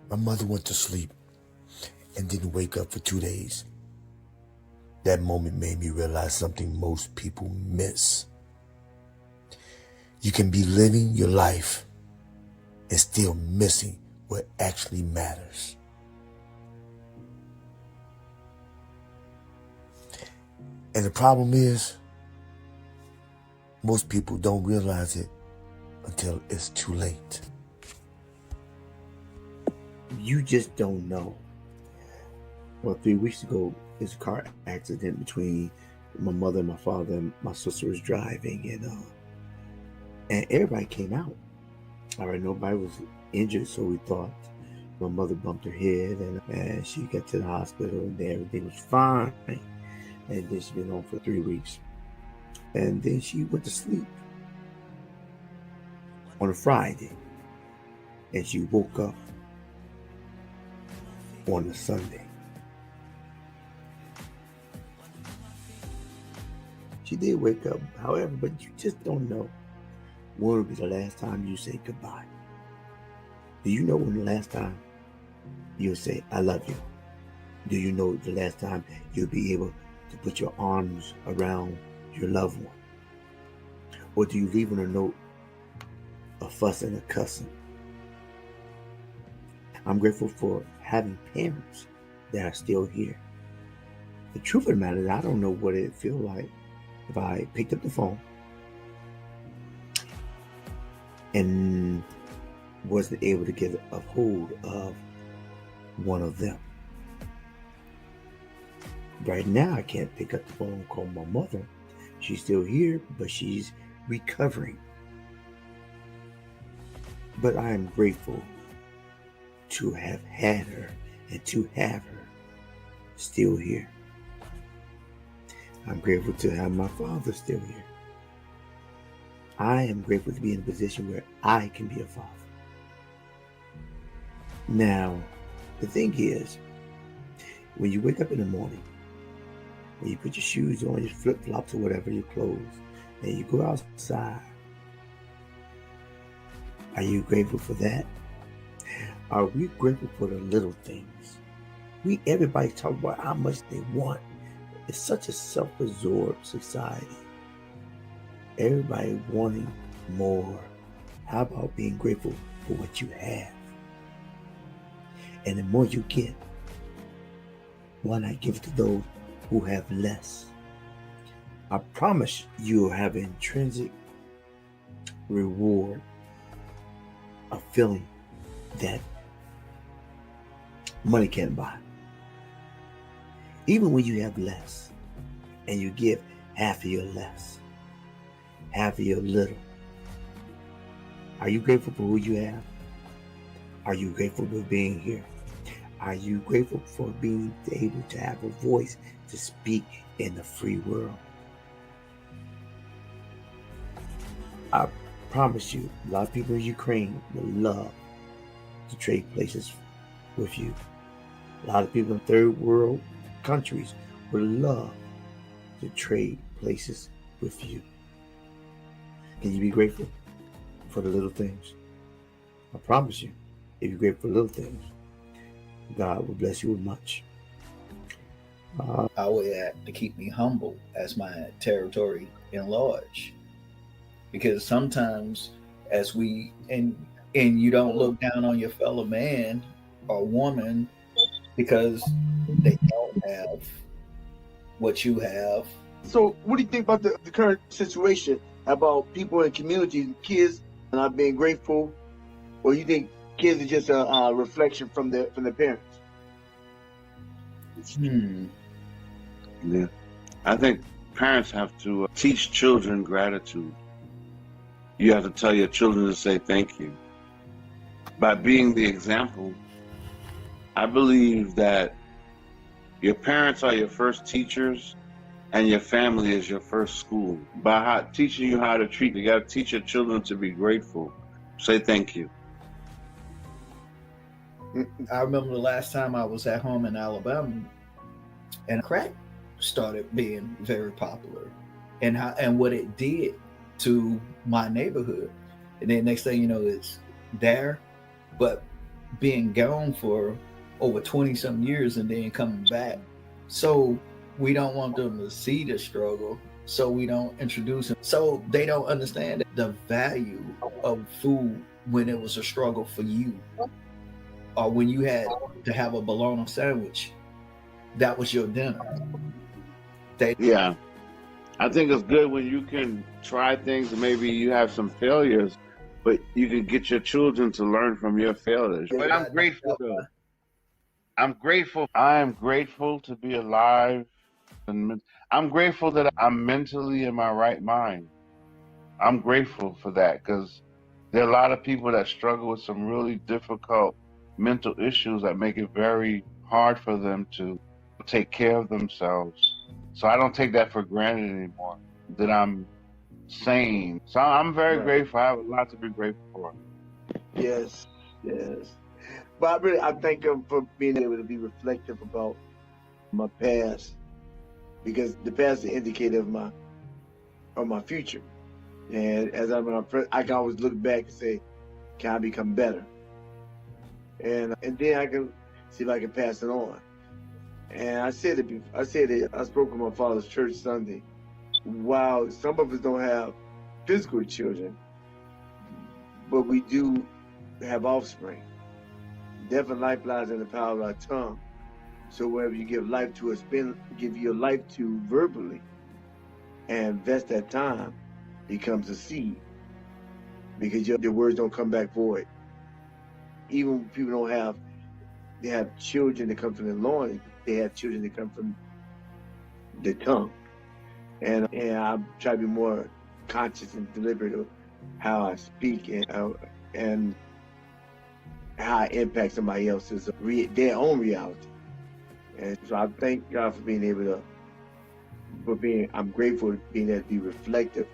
My mother went to sleep and didn't wake up for 2 days. That moment made me realize something most people miss. You can be living your life and still missing what actually matters. And the problem is, most people don't realize it until it's too late. You just don't know. Well, 3 weeks ago, there's a car accident between my mother and my father, and my sister was driving, and everybody came out. All right, nobody was injured, so we thought my mother bumped her head, and she got to the hospital, and everything was fine. And then she's been home for 3 weeks, and then she went to sleep on a Friday, and she woke up on a Sunday. She did wake up, however, but you just don't know when will be the last time you say goodbye. Do you know when the last time you'll say, I love you? Do you know the last time you'll be able to put your arms around your loved one? Or do you leave on a note of fussing and cussing? I'm grateful for having parents that are still here. The truth of the matter is, I don't know what it'd feel like if I picked up the phone and wasn't able to get a hold of one of them. Right now, I can't pick up the phone and call my mother. She's still here, but she's recovering. But I am grateful to have had her and to have her still here. I'm grateful to have my father still here. I am grateful to be in a position where I can be a father. Now, the thing is, when you wake up in the morning, when you put your shoes on, your flip-flops or whatever, your clothes, and you go outside, are you grateful for that? Are we grateful for the little things? Everybody talk about how much they want. It's such a self-absorbed society. Everybody wanting more. How about being grateful for what you have? And the more you get, why not give it to those who have less? I promise you'll have an intrinsic reward, a feeling that money can't buy. Even when you have less and you give half of your less, half of your little, are you grateful for who you have? Are you grateful for being here? Are you grateful for being able to have a voice to speak in the free world? I promise you, a lot of people in Ukraine would love to trade places with you. A lot of people in third world countries would love to trade places with you. Can you be grateful for the little things? I promise you, if you're grateful for little things, God will bless you with much. I would have to keep me humble as my territory enlarge, because sometimes as we and you don't look down on your fellow man or woman because they don't have what you have. So what do you think about the current situation about people in communities, kids not being grateful, or you think kids are just a reflection from their parents? Yeah, I think parents have to teach children gratitude. You have to tell your children to say thank you. By being the example, I believe that your parents are your first teachers and your family is your first school. By teaching you how to treat, you got to teach your children to be grateful. Say thank you. I remember the last time I was at home in Alabama and crack started being very popular, and what it did to my neighborhood. And then next thing you know, it's there. But being gone for over 20 some years and then coming back. So we don't want them to see the struggle. So we don't introduce them. So they don't understand the value of food when it was a struggle for you, or when you had to have a bologna sandwich. That was your dinner. Yeah. I think it's good when you can try things and maybe you have some failures, but you can get your children to learn from your failures. But I'm grateful though. I'm grateful. I am grateful to be alive, and I'm grateful that I'm mentally in my right mind. I'm grateful for that because there are a lot of people that struggle with some really difficult mental issues that make it very hard for them to take care of themselves. So I don't take that for granted anymore, that I'm sane. So I'm very Right. grateful. I have a lot to be grateful for. Yes, yes. But I thank him for being able to be reflective about my past, because the past is an indicator of my future. And as I can always look back and say, can I become better? And then I can see if I can pass it on. And I said it before. I spoke with my father's church Sunday. While some of us don't have physical children, but we do have offspring. Death and life lies in the power of our tongue. So wherever you give life to us, give your life to verbally, and invest that time, becomes a seed. Because your words don't come back void. Even when people they have children that come from the loins, they have children that come from the tongue. And I try to be more conscious and deliberate of how I speak and how I impact somebody else's their own reality. And so I thank God for being able to, I'm grateful for being able to be reflective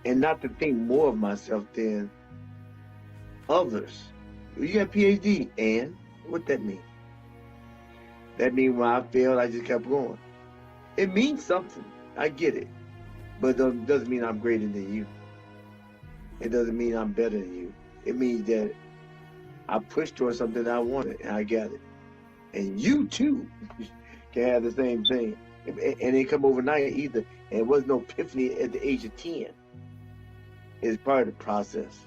and not to think more of myself than others. You got a PhD, and what that mean? That mean when I failed, I just kept going. It means something. I get it. But it doesn't mean I'm greater than you. It doesn't mean I'm better than you. It means that I pushed towards something that I wanted and I got it. And you too can have the same thing. And it didn't come overnight either. And it was no epiphany at the age of 10. It's part of the process.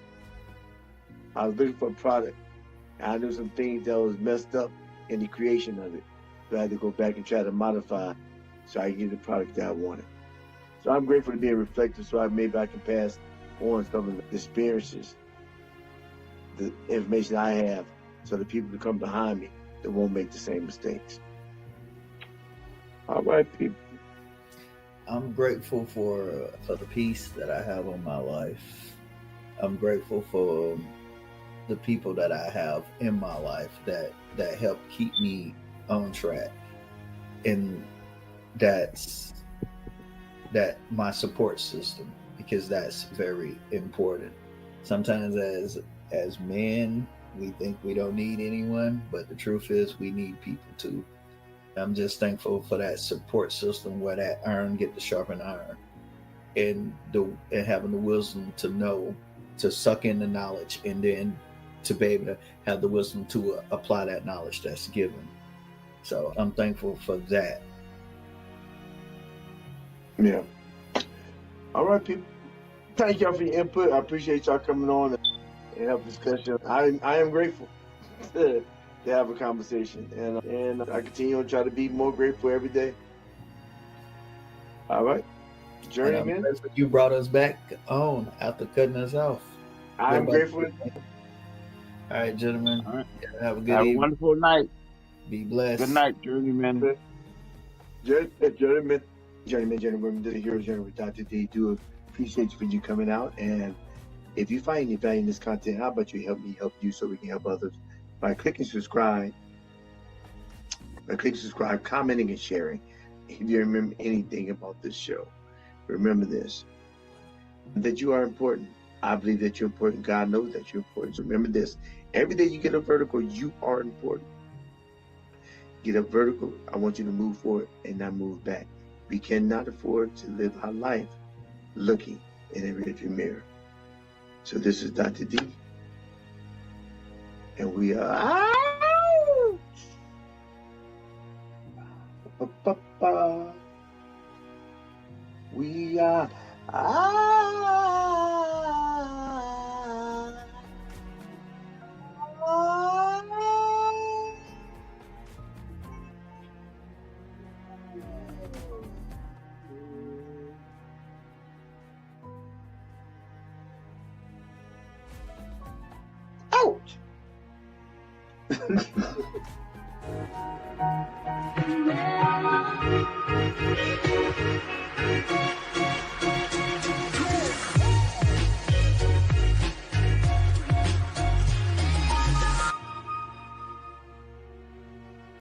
I was looking for a product. And I knew some things that was messed up in the creation of it. So I had to go back and try to modify so I could get the product that I wanted. So I'm grateful to be reflective, so maybe I can pass on some of the experiences, the information I have, so the people who come behind me that won't make the same mistakes. All right, people. I'm grateful for the peace that I have on my life. I'm grateful for the people that I have in my life that help keep me on track, and that's my support system, because that's very important. Sometimes as men, we think we don't need anyone, but the truth is we need people too. I'm just thankful for that support system where that iron get to sharpen iron, and having the wisdom to know to suck in the knowledge, and then to be able to have the wisdom to apply that knowledge that's given. So I'm thankful for that. Yeah. All right, people. Thank y'all for your input. I appreciate y'all coming on and have a discussion. I am grateful to have a conversation, and I continue to try to be more grateful every day. All right, Journeyman. You brought us back on after cutting us off. I'm grateful. All right, gentlemen. All right. Have a good Have evening. a wonderful night. Be blessed. Good night, Journeyman. Journeyman, the Hero Journey with Dr. D. Do appreciate you for you coming out. And if you find any value in this content, how about you help me help you so we can help others by clicking subscribe, commenting, and sharing. If you remember anything about this show, remember this, that you are important. I believe that you're important. God knows that you're important. So remember this, every day you get a vertical, you are important. Get up vertical. I want you to move forward and not move back. We cannot afford to live our life looking in a rearview mirror. So this is Dr. D. And we are out. Ba-ba-ba. We are out. Out.